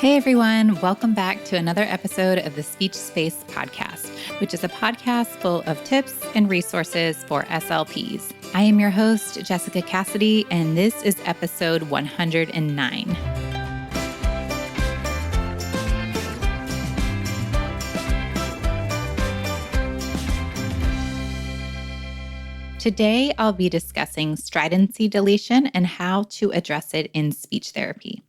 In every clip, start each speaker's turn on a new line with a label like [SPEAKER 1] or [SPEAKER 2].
[SPEAKER 1] Hey everyone, welcome back to another episode of the Speech Space Podcast, which is a podcast full of tips and resources for SLPs. I am your host, Jessica Cassidy, and this is episode 109. Today, I'll be discussing stridency deletion and how to address it in speech therapy.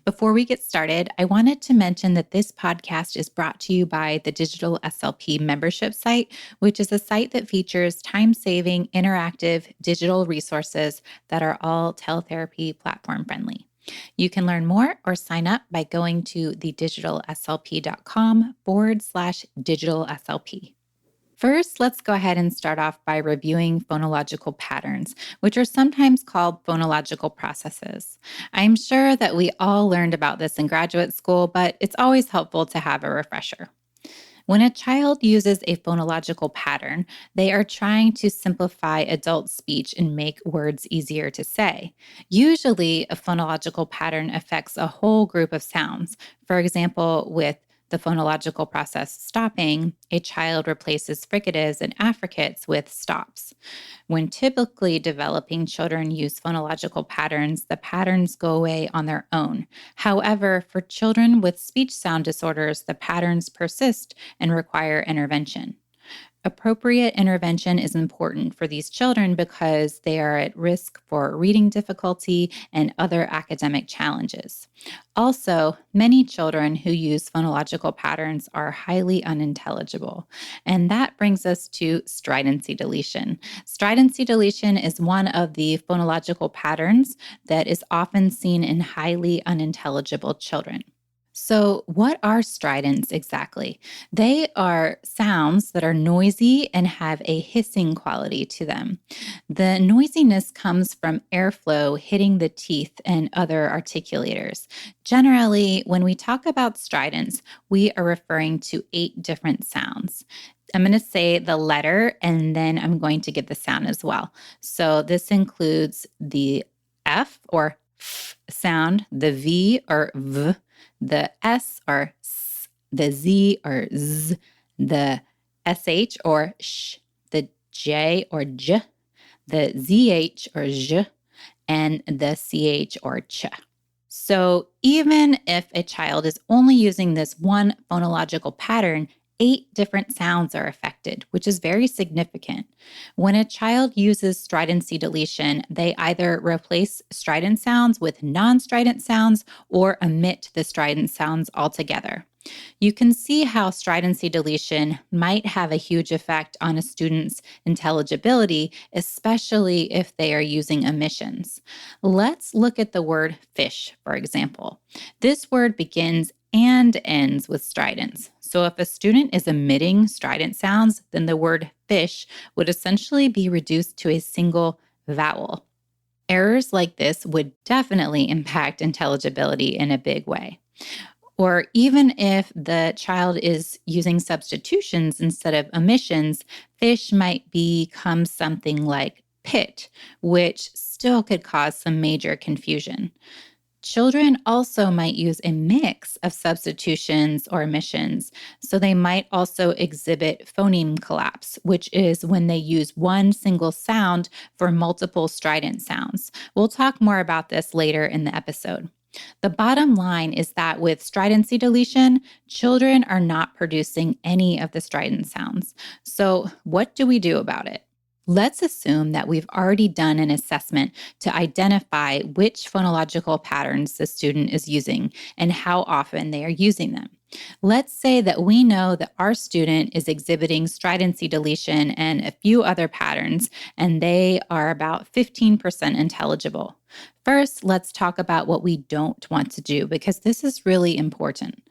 [SPEAKER 1] Before we get started, I wanted to mention that this podcast is brought to you by the Digital SLP membership site, which is a site that features time-saving, interactive digital resources that are all teletherapy platform friendly. You can learn more or sign up by going to thedigitalslp.com/digitalslp. First, let's go ahead and start off by reviewing phonological patterns, which are sometimes called phonological processes. I'm sure that we all learned about this in graduate school, but it's always helpful to have a refresher. When a child uses a phonological pattern, they are trying to simplify adult speech and make words easier to say. Usually, a phonological pattern affects a whole group of sounds. For example, with the phonological process stopping, a child replaces fricatives and affricates with stops. When typically developing children use phonological patterns, the patterns go away on their own. However, for children with speech sound disorders, the patterns persist and require intervention. Appropriate intervention is important for these children because they are at risk for reading difficulty and other academic challenges. Also, many children who use phonological patterns are highly unintelligible. And that brings us to stridency deletion. Stridency deletion is one of the phonological patterns that is often seen in highly unintelligible children. So, what are stridents exactly? They are sounds that are noisy and have a hissing quality to them. The noisiness comes from airflow hitting the teeth and other articulators. Generally, when we talk about stridents, we are referring to 8 different sounds. I'm going to say the letter and then I'm going to give the sound as well. So, this includes the F or F sound, the V or V, the S or S, the Z or Z, the SH or Sh, the J or J, the ZH or J, and the CH or Ch. So even if a child is only using this one phonological pattern, 8 different sounds are affected, which is very significant. When a child uses stridency deletion, they either replace strident sounds with non-strident sounds or omit the strident sounds altogether. You can see how stridency deletion might have a huge effect on a student's intelligibility, especially if they are using omissions. Let's look at the word fish, for example. This word begins and ends with stridents. So if a student is omitting strident sounds, then the word fish would essentially be reduced to a single vowel. Errors like this would definitely impact intelligibility in a big way. Or even if the child is using substitutions instead of omissions, fish might become something like pit, which still could cause some major confusion. Children also might use a mix of substitutions or omissions, so they might also exhibit phoneme collapse, which is when they use one single sound for multiple strident sounds. We'll talk more about this later in the episode. The bottom line is that with stridency deletion, children are not producing any of the strident sounds. So what do we do about it? Let's assume that we've already done an assessment to identify which phonological patterns the student is using and how often they are using them. Let's say that we know that our student is exhibiting stridency deletion and a few other patterns, and they are about 15% intelligible. First, let's talk about what we don't want to do because this is really important.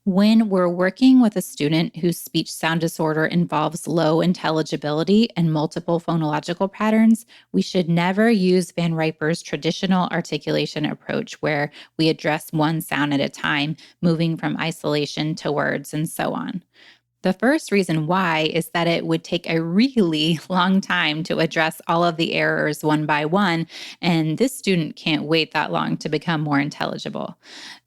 [SPEAKER 1] When we're working with a student whose speech sound disorder involves low intelligibility and multiple phonological patterns, we should never use Van Riper's traditional articulation approach where we address one sound at a time, moving from isolation to words and so on. The first reason why is that it would take a really long time to address all of the errors one by one, and this student can't wait that long to become more intelligible.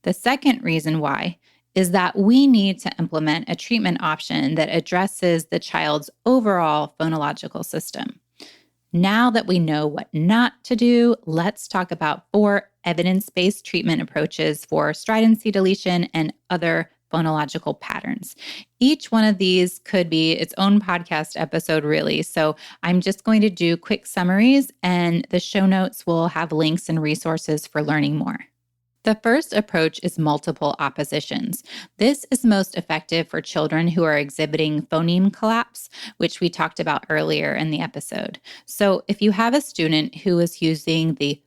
[SPEAKER 1] The second reason why is that we need to implement a treatment option that addresses the child's overall phonological system. Now that we know what not to do, let's talk about 4 evidence-based treatment approaches for stridency deletion and other phonological patterns. Each one of these could be its own podcast episode, really. So I'm just going to do quick summaries, and the show notes will have links and resources for learning more. The first approach is multiple oppositions. This is most effective for children who are exhibiting phoneme collapse, which we talked about earlier in the episode. So if you have a student who is using the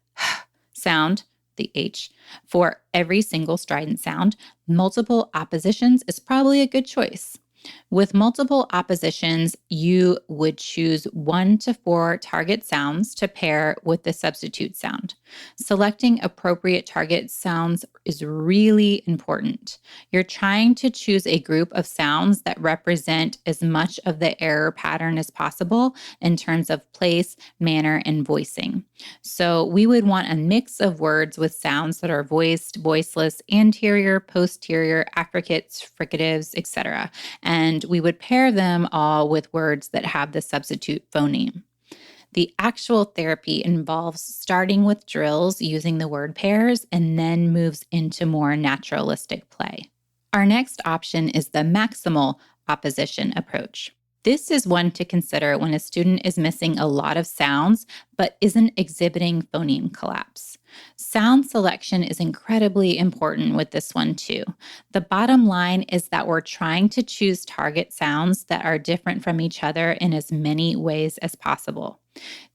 [SPEAKER 1] sound, the H, for every single strident sound, multiple oppositions is probably a good choice. With multiple oppositions, you would choose 1 to 4 target sounds to pair with the substitute sound. Selecting appropriate target sounds is really important. You're trying to choose a group of sounds that represent as much of the error pattern as possible in terms of place, manner, and voicing. So we would want a mix of words with sounds that are voiced, voiceless, anterior, posterior, affricates, fricatives, etc. And we would pair them all with words that have the substitute phoneme. The actual therapy involves starting with drills using the word pairs and then moves into more naturalistic play. Our next option is the maximal opposition approach. This is one to consider when a student is missing a lot of sounds but isn't exhibiting phoneme collapse. Sound selection is incredibly important with this one too. The bottom line is that we're trying to choose target sounds that are different from each other in as many ways as possible.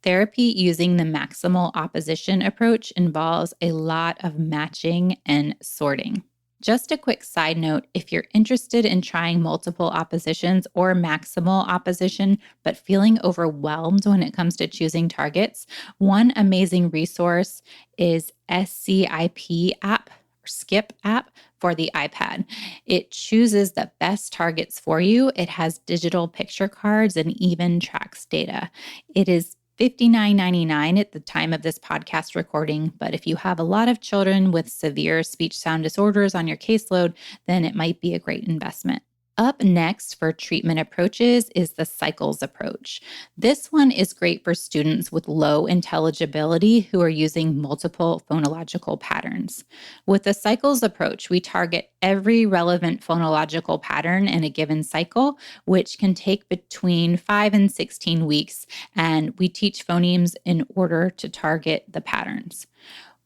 [SPEAKER 1] Therapy using the maximal opposition approach involves a lot of matching and sorting. Just a quick side note, if you're interested in trying multiple oppositions or maximal opposition, but feeling overwhelmed when it comes to choosing targets, one amazing resource is SCIP app or Skip app for the iPad. It chooses the best targets for you. It has digital picture cards and even tracks data. It is $59.99 at the time of this podcast recording, but if you have a lot of children with severe speech sound disorders on your caseload, then it might be a great investment. Up next for treatment approaches is the cycles approach. This one is great for students with low intelligibility who are using multiple phonological patterns. With the cycles approach, we target every relevant phonological pattern in a given cycle, which can take between 5 and 16 weeks, and we teach phonemes in order to target the patterns.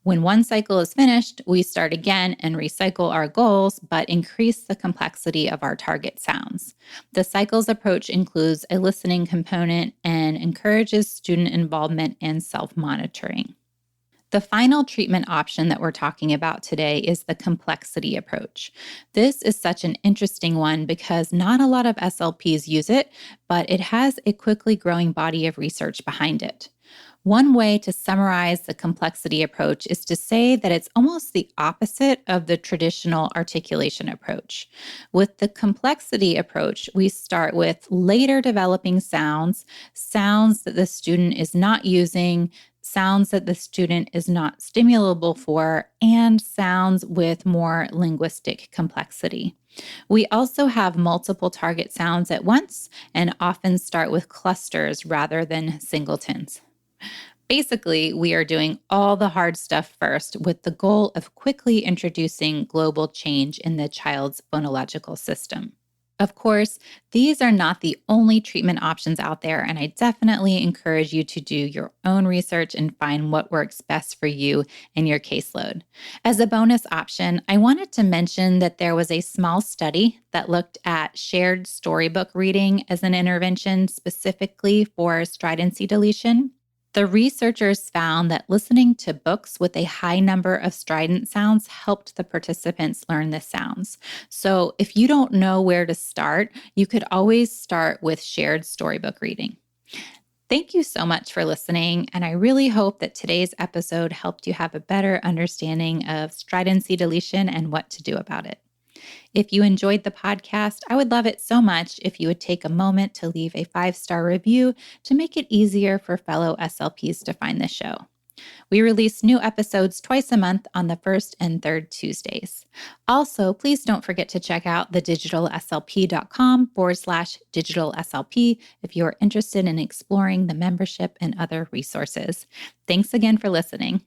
[SPEAKER 1] When one cycle is finished, we start again and recycle our goals, but increase the complexity of our target sounds. The cycles approach includes a listening component and encourages student involvement and self-monitoring. The final treatment option that we're talking about today is the complexity approach. This is such an interesting one because not a lot of SLPs use it, but it has a quickly growing body of research behind it. One way to summarize the complexity approach is to say that it's almost the opposite of the traditional articulation approach. With the complexity approach, we start with later developing sounds, sounds that the student is not using, sounds that the student is not stimulable for, and sounds with more linguistic complexity. We also have multiple target sounds at once and often start with clusters rather than singletons. Basically, we are doing all the hard stuff first with the goal of quickly introducing global change in the child's phonological system. Of course, these are not the only treatment options out there, and I definitely encourage you to do your own research and find what works best for you and your caseload. As a bonus option, I wanted to mention that there was a small study that looked at shared storybook reading as an intervention specifically for stridency deletion. The researchers found that listening to books with a high number of strident sounds helped the participants learn the sounds. So if you don't know where to start, you could always start with shared storybook reading. Thank you so much for listening, and I really hope that today's episode helped you have a better understanding of stridency deletion and what to do about it. If you enjoyed the podcast, I would love it so much if you would take a moment to leave a 5-star review to make it easier for fellow SLPs to find the show. We release new episodes twice a month on the first and third Tuesdays. Also, please don't forget to check out thedigitalslp.com/digitalslp if you are interested in exploring the membership and other resources. Thanks again for listening.